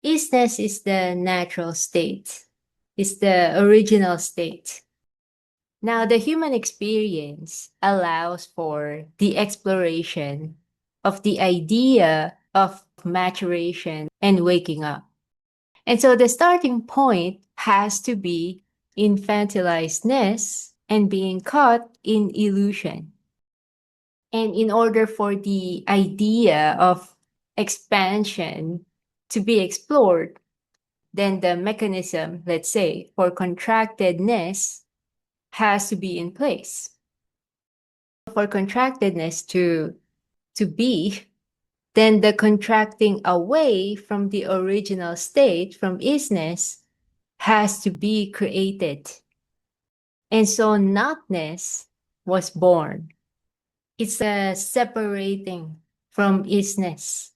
Isness is the natural state, is the original state. Now, the human experience allows for the exploration of the idea of maturation and waking up. And so the starting point has to be infantilizedness and being caught in illusion. And in order for the idea of expansion to be explored, then the mechanism, let's say, for contractedness has to be in place. For contractedness to be, then the contracting away from the original state, from isness, has to be created. And so notness was born. It's a separating from isness.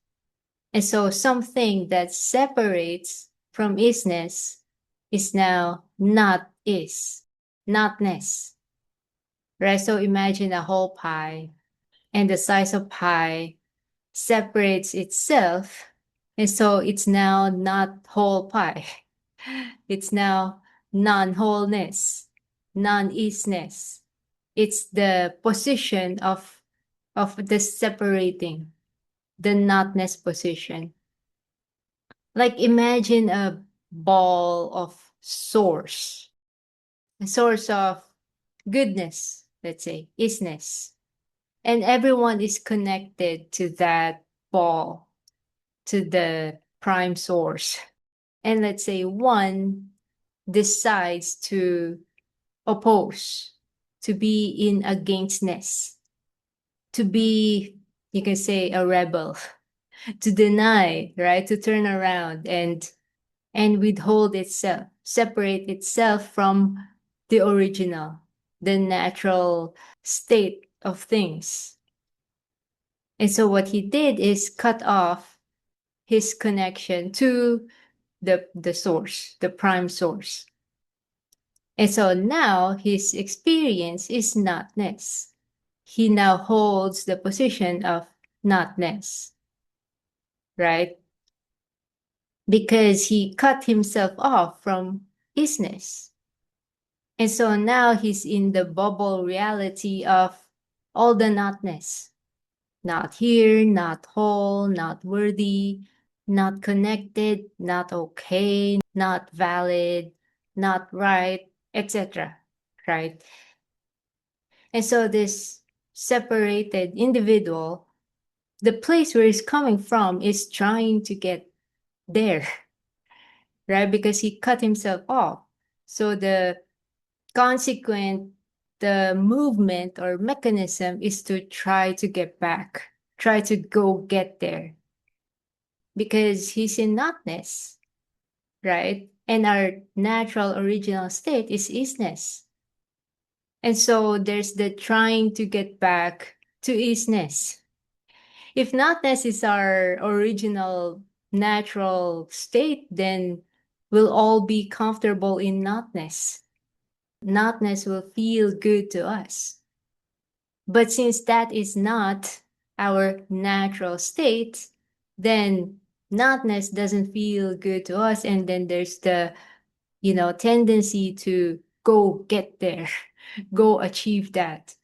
And so something that separates from isness is now not is, notness. Right? So imagine a whole pie, and the size of pie separates itself. And so it's now not whole pie. It's now non-wholeness, non-isness. It's the position of the separating, the notness position. Like imagine a ball of source, a source of goodness, let's say, isness. And everyone is connected to that ball, to the prime source. And let's say one decides to oppose, to be in againstness, to be, you can say, a rebel, to deny, right? To turn around and withhold itself, separate itself from the original, the natural state of things. And so what he did is cut off his connection to the source, the prime source. And so now his experience is notness. He now holds the position of notness, right? Because he cut himself off from isness. And so now he's in the bubble reality of all the notness. Not here, not whole, not worthy, not connected, not okay, not valid, not right, etc. Right? And so this separated individual, the place where he's coming from is trying to get there, right? Because he cut himself off. So the consequent, the movement or mechanism is to try to get back, try to go get there. Because he's in notness, right? And our natural original state is isness. And so there's the trying to get back to isness. If notness is our original natural state, then we'll all be comfortable in notness. Notness will feel good to us. But since that is not our natural state, then notness doesn't feel good to us. And then there's the, tendency to go get there, go achieve that,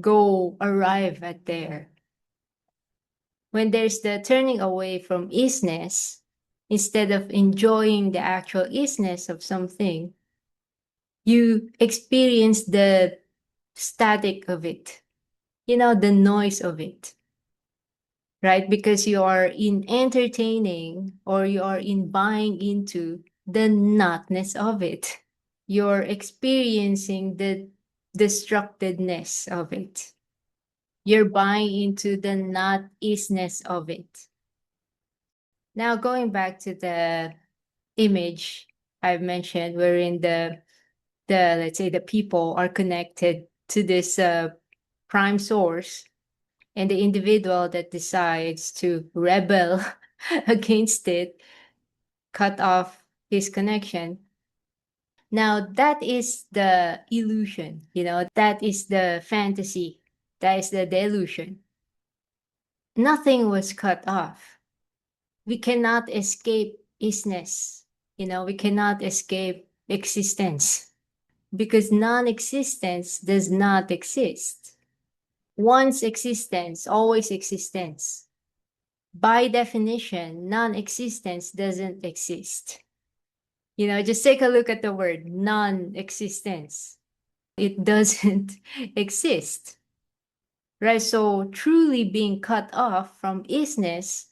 go arrive at there. When there's the turning away from isness, instead of enjoying the actual isness of something, you experience the static of it, the noise of it, right? Because you are in entertaining or you are in buying into the notness of it. You're experiencing the destructedness of it. You're buying into the not isness of it. Now, going back to the image I've mentioned, wherein the let's say the people are connected to this prime source, and the individual that decides to rebel against it, cut off his connection. Now, that is the illusion, that is the fantasy, that is the delusion. Nothing was cut off. We cannot escape isness. We cannot escape existence because non-existence does not exist. Once existence, always existence. By definition, non-existence doesn't exist. Just take a look at the word non-existence. It doesn't exist, right? So truly being cut off from isness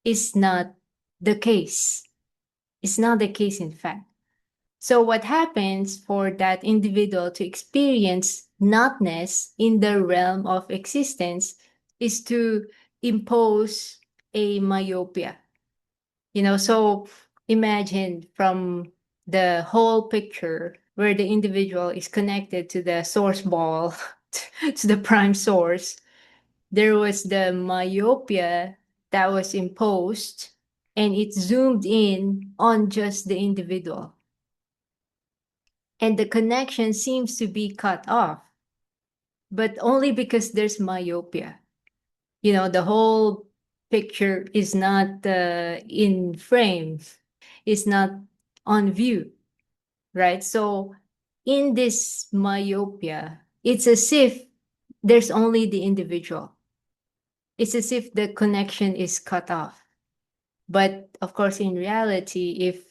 is not the case. It's not the case, in fact. So what happens for that individual to experience notness in the realm of existence is to impose a myopia. So imagine from the whole picture where the individual is connected to the source ball, to the prime source, there was the myopia that was imposed and it zoomed in on just the individual. And the connection seems to be cut off, but only because there's myopia. The whole picture is not in frame, is not on view, right? So in this myopia, it's as if there's only the individual. It's as if the connection is cut off. But of course, in reality, if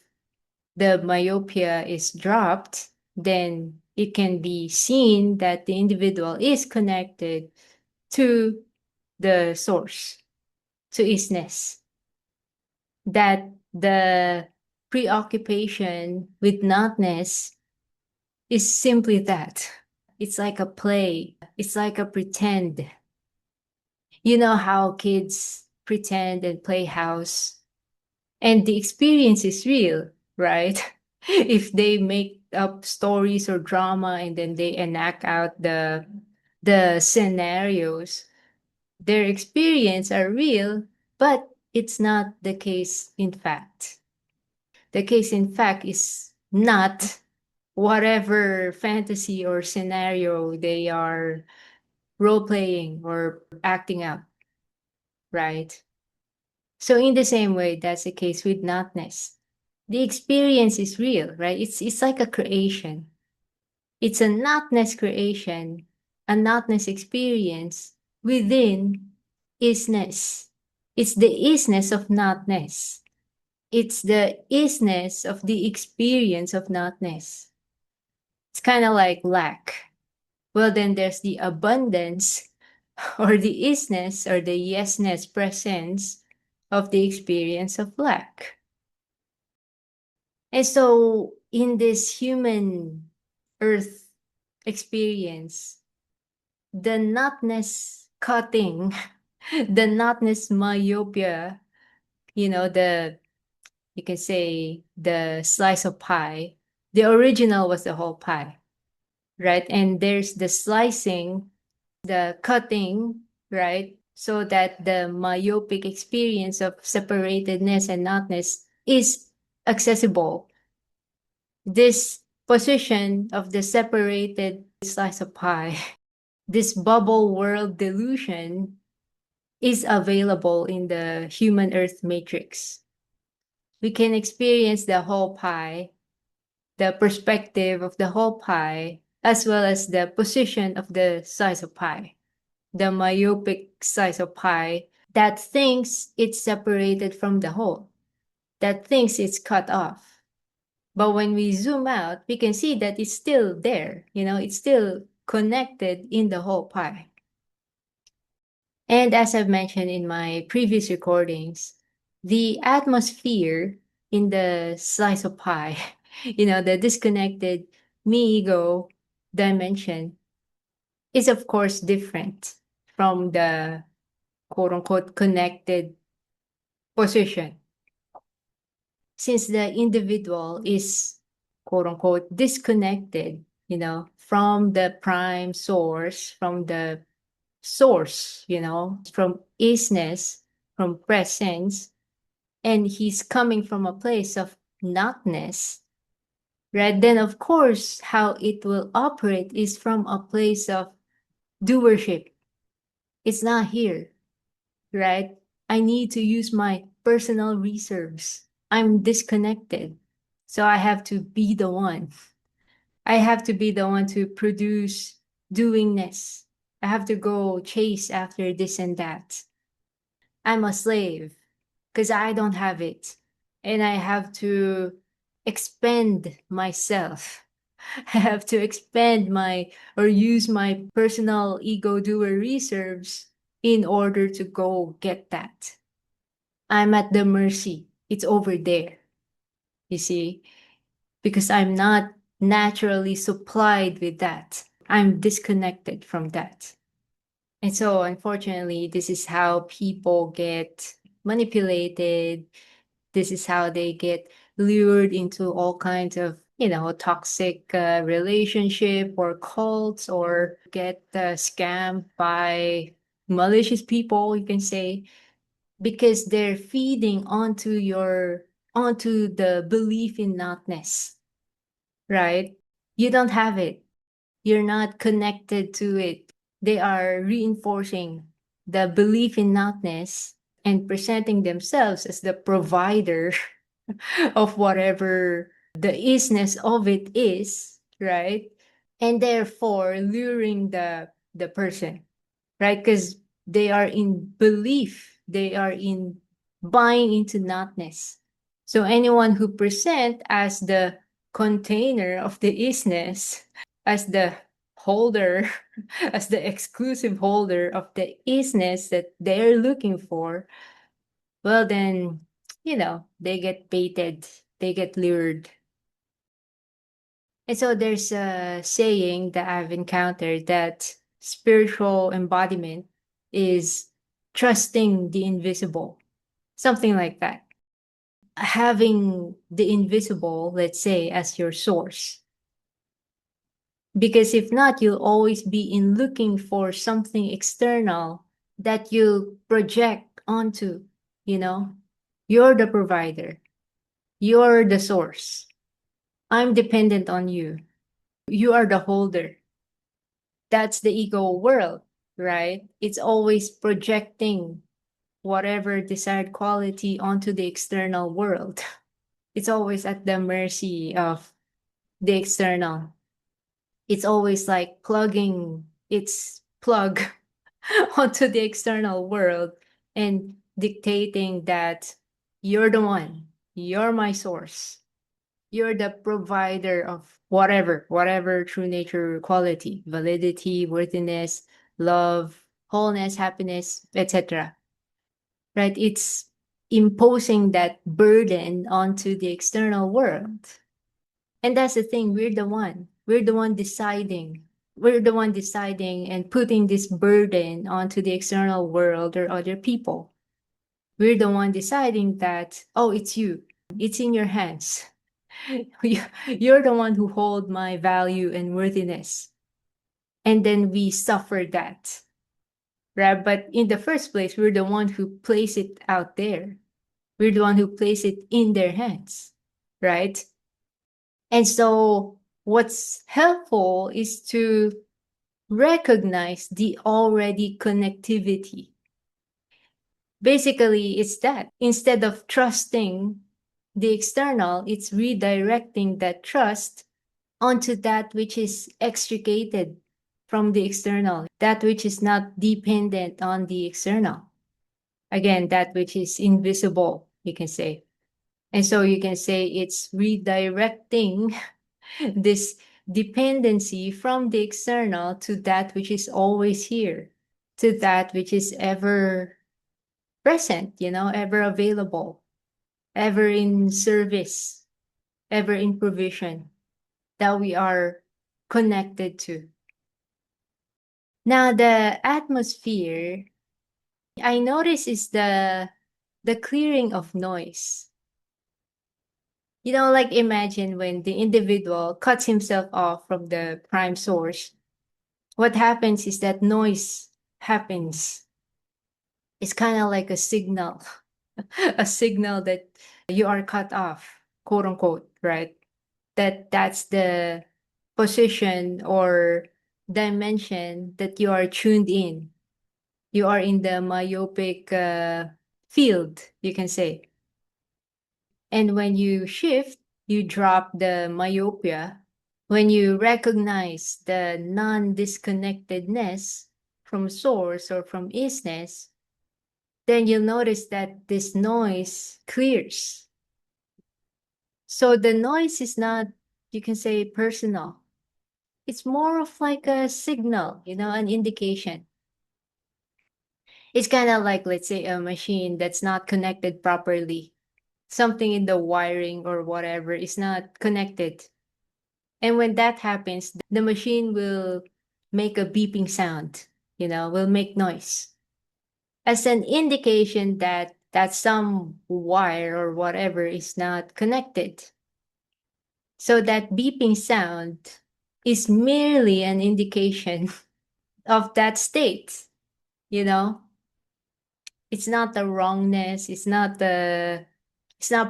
the myopia is dropped, then it can be seen that the individual is connected to the source, to isness. That the preoccupation with notness is simply that. It's like a play. It's like a pretend. You know how kids pretend and play house, and the experience is real, right? If they make up stories or drama and then they enact out the scenarios, their experience are real, but it's not the case in fact. The case in fact is not whatever fantasy or scenario they are role playing or acting out, right? So in the same way, that's the case with notness. The experience is real, right? It's like a creation. It's a notness creation, a notness experience within isness. It's the isness of notness. It's the isness of the experience of notness. It's kind of like lack. Well, then there's the abundance or the isness or the yesness presence of the experience of lack. And so in this human earth experience, the notness cutting, the notness myopia, you can say the slice of pie, the original was the whole pie, right? And there's the slicing, the cutting, right? So that the myopic experience of separatedness and notness is accessible. This position of the separated slice of pie, this bubble world delusion is available in the human earth matrix. We can experience the whole pie, the perspective of the whole pie, as well as the position of the slice of pie, the myopic slice of pie that thinks it's separated from the whole, that thinks it's cut off. But when we zoom out, we can see that it's still there, it's still connected in the whole pie. And as I've mentioned in my previous recordings, the atmosphere in the slice of pie, the disconnected me ego dimension is of course different from the quote unquote connected position. Since the individual is quote unquote disconnected, from the prime source, from the source, from isness, from presence, and he's coming from a place of notness, right? Then, of course, how it will operate is from a place of doership. It's not here, right? I need to use my personal reserves. I'm disconnected. So I have to be the one. I have to be the one to produce doingness. I have to go chase after this and that. I'm a slave because I don't have it. And I have to expend myself. I have to expend my or use my personal ego doer reserves in order to go get that. I'm at the mercy. It's over there, you see, because I'm not naturally supplied with that. I'm disconnected from that. And so, unfortunately, this is how people get manipulated. This is how they get lured into all kinds of, toxic relationship or cults, or get scammed by malicious people, you can say, because they're feeding onto the belief in notness, right? You don't have it. You're not connected to it. They are reinforcing the belief in notness and presenting themselves as the provider of whatever the isness of it is, right? And therefore luring the person, right? Because they are in belief, they are in buying into notness. So anyone who present as the container of the isness, as the holder, as the exclusive holder of the isness that they're looking for, well then, they get baited, they get lured. And so there's a saying that I've encountered that spiritual embodiment is trusting the invisible, something like that. Having the invisible, let's say, as your source. Because if not, you'll always be in looking for something external that you project onto, you know? You're the provider, you're the source. I'm dependent on you. You are the holder. That's the ego world, right? It's always projecting whatever desired quality onto the external world. It's always at the mercy of the external. It's always like plugging its plug onto the external world and dictating that you're the one, you're my source, you're the provider of whatever true nature quality, validity, worthiness, love, wholeness, happiness, etc. Right? It's imposing that burden onto the external world. And that's the thing, we're the one. We're the one deciding. We're the one deciding and putting this burden onto the external world or other people. We're the one deciding that, oh, it's you. It's in your hands. You're the one who hold my value and worthiness. And then we suffer that, right? But in the first place, we're the one who place it out there. We're the one who place it in their hands, right? And so what's helpful is to recognize the already connectivity. Basically, it's that instead of trusting the external, it's redirecting that trust onto that which is extricated from the external, that which is not dependent on the external. Again, that which is invisible, you can say. And so you can say it's redirecting this dependency from the external to that which is always here, to that which is ever present, ever available, ever in service, ever in provision, that we are connected to. Now, the atmosphere, I notice, is the clearing of noise. Like imagine when the individual cuts himself off from the prime source, what happens is that noise happens. It's kind of like a signal, a signal that you are cut off, quote unquote, right? That's the position or dimension that you are tuned in. You are in the myopic field, you can say. And when you shift, you drop the myopia. When you recognize the non-disconnectedness from source or from isness, then you'll notice that this noise clears. So the noise is not, you can say, personal. It's more of like a signal, an indication. It's kind of like, let's say, a machine that's not connected properly. Something in the wiring or whatever is not connected. And when that happens, the machine will make a beeping sound, will make noise as an indication that some wire or whatever is not connected. So that beeping sound is merely an indication of that state, you know? It's not the wrongness, it's not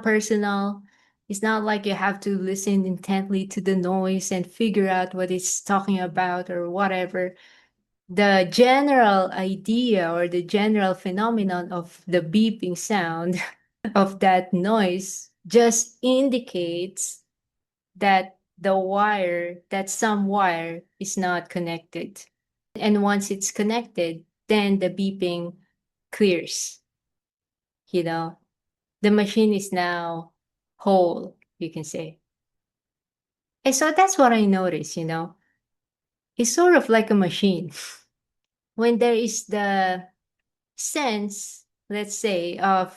personal. It's not like you have to listen intently to the noise and figure out what it's talking about or whatever. The general idea or the general phenomenon of the beeping sound of that noise just indicates that some wire is not connected. And once it's connected, then the beeping clears. You know, the machine is now whole, you can say. And so that's what I noticed. It's sort of like a machine. When there is the sense, let's say, of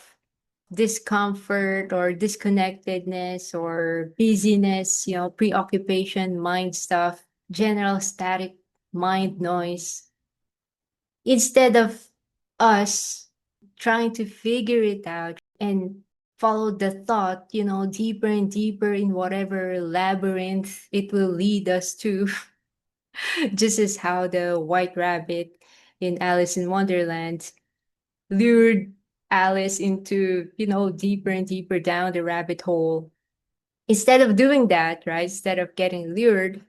discomfort or disconnectedness or busyness, preoccupation, mind stuff, general static mind noise, instead of us trying to figure it out and follow the thought, deeper and deeper in whatever labyrinth it will lead us to, just as how the white rabbit in Alice in Wonderland lured Alice into, deeper and deeper down the rabbit hole. Instead of doing that, right, instead of getting lured,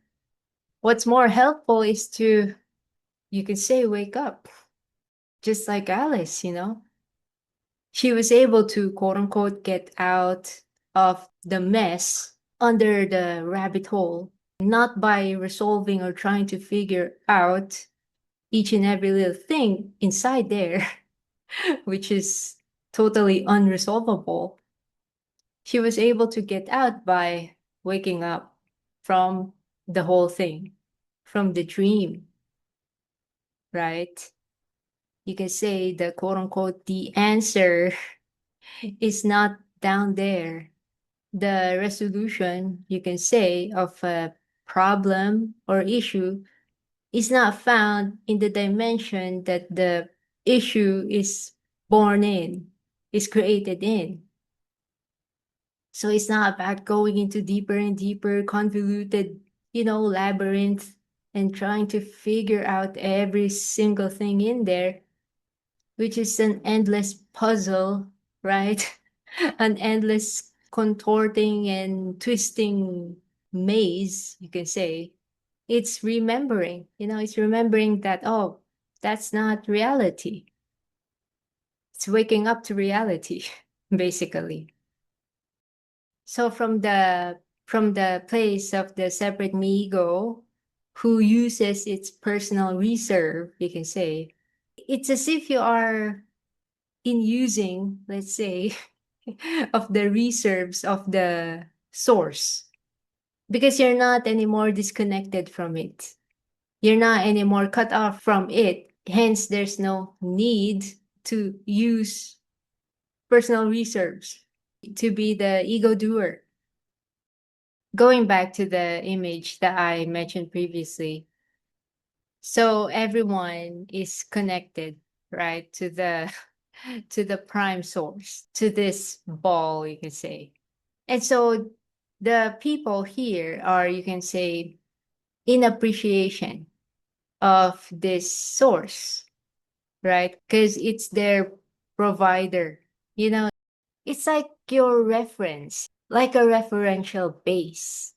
what's more helpful is to, you could say, wake up, just like Alice. She was able to, quote unquote, get out of the mess under the rabbit hole, not by resolving or trying to figure out each and every little thing inside there, which is totally unresolvable. She was able to get out by waking up from the whole thing, from the dream, right? You can say the quote unquote, the answer is not down there. The resolution, you can say, of a problem or issue is not found in the dimension that the issue is born in, is created in. So it's not about going into deeper and deeper convoluted, labyrinth and trying to figure out every single thing in there, which is an endless puzzle, right? An endless contorting and twisting maze, you can say. It's remembering, it's remembering that, oh, that's not reality. It's waking up to reality, basically. So from the place of the separate me ego, who uses its personal reserve, you can say, it's as if you are in using, let's say, of the reserves of the source, because you're not anymore disconnected from it. You're not anymore cut off from it. Hence, there's no need to use personal reserves to be the ego doer. Going back to the image that I mentioned previously, so everyone is connected, right, to the to the prime source, to this ball, you can say. And so the people here are, you can say, in appreciation of this source, right? Because it's their provider. It's like your reference, like a referential base.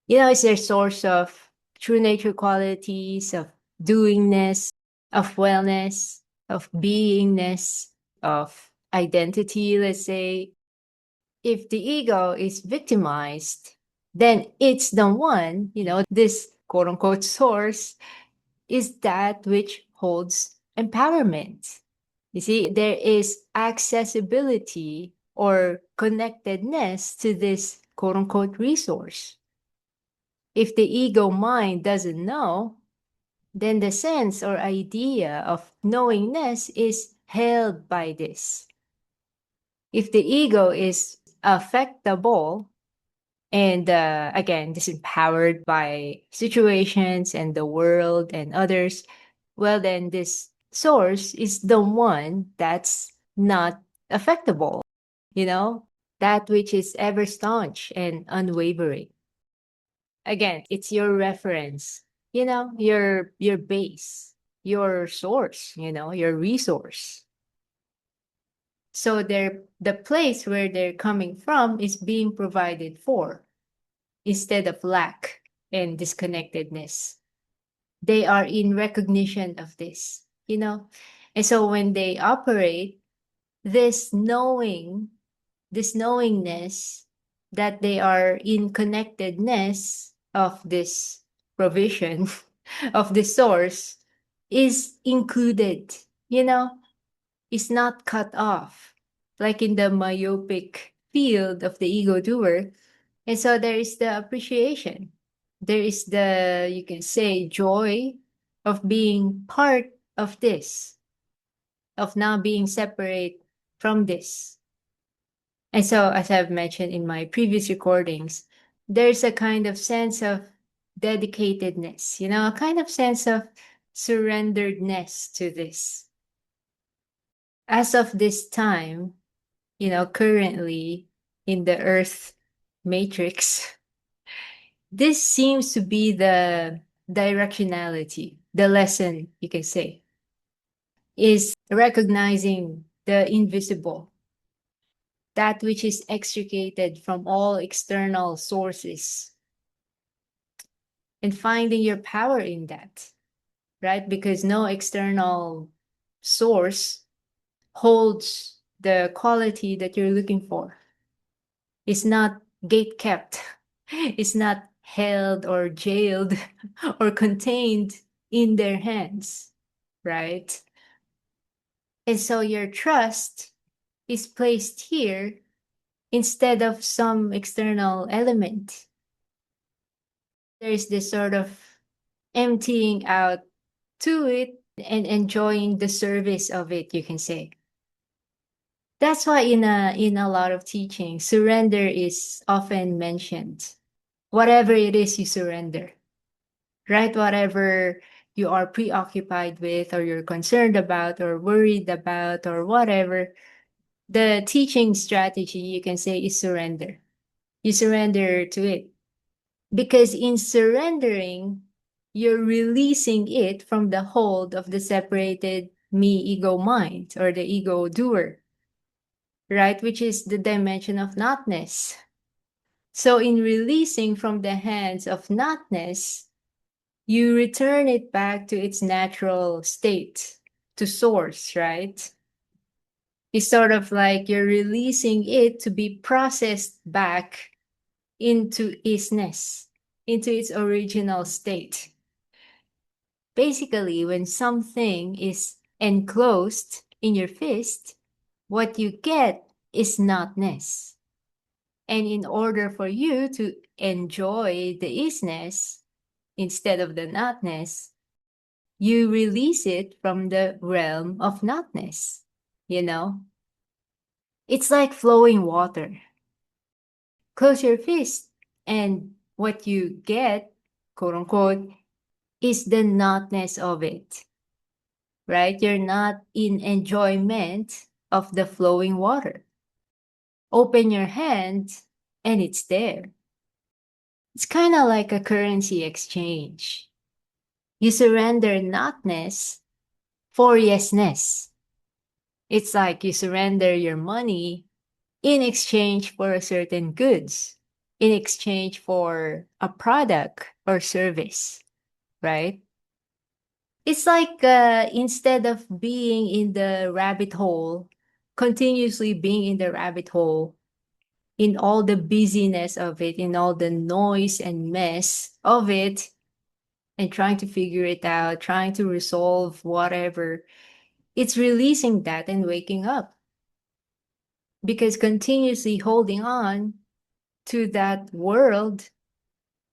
It's their source of true nature qualities, of doingness, of wellness, of beingness, of identity, let's say. if the ego is victimized, then it's the one, this quote unquote source is that which holds empowerment. You see, there is accessibility or connectedness to this quote unquote resource. If the ego mind doesn't know, then the sense or idea of knowingness is held by this. If the ego is affectable and again disempowered by situations and the world and others, well, then this source is the one that's not affectable, you know, that which is ever staunch and unwavering. Again, it's your reference, your base, your source, your resource. So the place where they're coming from is being provided for instead of lack and disconnectedness. They are in recognition of this. And so when they operate, this knowingness that they are in connectedness of this provision of the source is included, you know, is not cut off, like in the myopic field of the ego doer. And so there is the appreciation. There is the, you can say, joy of being part of this, of not being separate from this. And so, as I've mentioned in my previous recordings, there's a kind of sense of dedicatedness, a kind of sense of surrenderedness to this. As of this time, currently in the Earth matrix, this seems to be the directionality, the lesson, you can say, is recognizing the invisible, that which is extricated from all external sources, and finding your power in that, right? Because no external source holds the quality that you're looking for. It's not gate kept, it's not held or jailed or contained in their hands, right? And so your trust is placed here instead of some external element. There's this sort of emptying out to it and enjoying the service of it, you can say. That's why in a lot of teaching, surrender is often mentioned. Whatever it is you surrender, right? Whatever you are preoccupied with or you're concerned about or worried about or whatever, the teaching strategy you can say is surrender. You surrender to it. Because in surrendering, you're releasing it from the hold of the separated me ego mind or the ego doer, right? Which is the dimension of notness. So in releasing from the hands of notness, you return it back to its natural state, to source, right? It's sort of like you're releasing it to be processed back into isness, into its original state. Basically, when something is enclosed in your fist, what you get is notness. And in order for you to enjoy the isness instead of the notness, you release it from the realm of notness, you know? It's like flowing water. Close your fist, and what you get, quote unquote, is the notness of it, right? You're not in enjoyment of the flowing water. Open your hand, and it's there. It's kind of like a currency exchange. You surrender notness for yesness. It's like you surrender your money in exchange for a certain goods, in exchange for a product or service, right? It's like instead of being in the rabbit hole, continuously being in the rabbit hole, in all the busyness of it, in all the noise and mess of it, and trying to figure it out, trying to resolve whatever, it's releasing that and waking up. Because continuously holding on to that world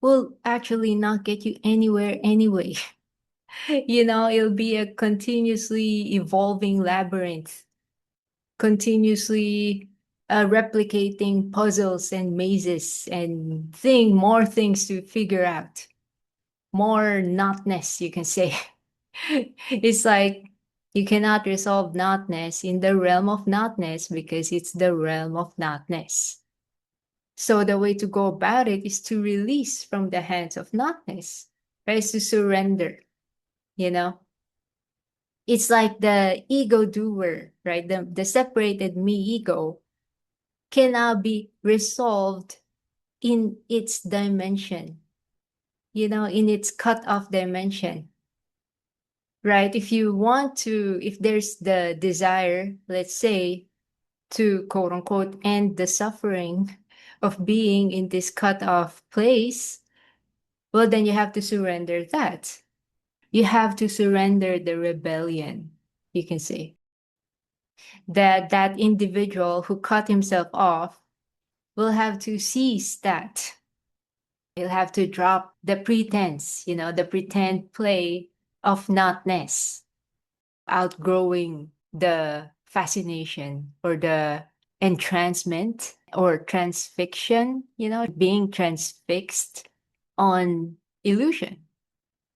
will actually not get you anywhere anyway. It'll be a continuously evolving labyrinth, continuously replicating puzzles and mazes and more things to figure out, more notness, you can say. It's like you cannot resolve notness in the realm of notness because it's the realm of notness. So the way to go about it is to release from the hands of notness, right? Is to surrender, you know? It's like the ego doer, right? The separated me ego cannot be resolved in its dimension, in its cut off dimension, right? If there's the desire, let's say, to quote unquote end the suffering of being in this cut off place, well, then you have to surrender that. You have to surrender the rebellion, you can say. That individual who cut himself off will have to cease that. He'll have to drop the pretense, the pretend play of notness, outgrowing the fascination or the entrancement or transfixion, being transfixed on illusion,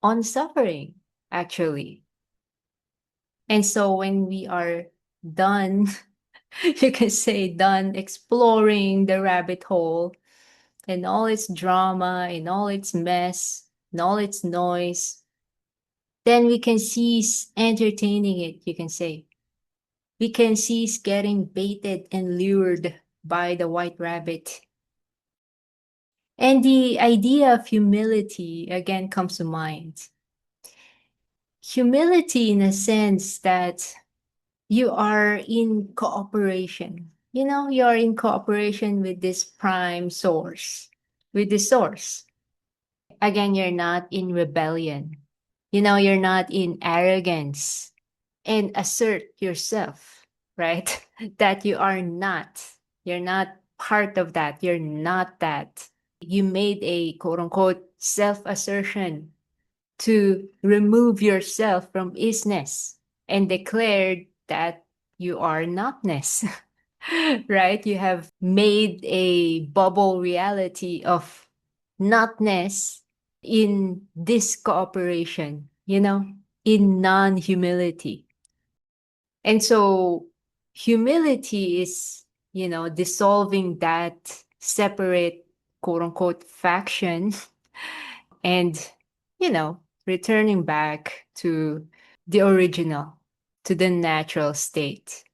on suffering, actually. And so when we are done, you can say done exploring the rabbit hole and all its drama and all its mess and all its noise, then we can cease entertaining it, you can say. We can cease getting baited and lured by the white rabbit. And the idea of humility again comes to mind. Humility in a sense that you are in cooperation. You are in cooperation with this prime source, with the source. Again, you're not in rebellion. You're not in arrogance and assert yourself, right? That you're not part of that. You're not that. You made a quote unquote self assertion to remove yourself from isness and declared that you are notness, right? You have made a bubble reality of notness in this cooperation, in non humility. And so humility is, dissolving that separate quote unquote faction and, returning back to the original, to the natural state.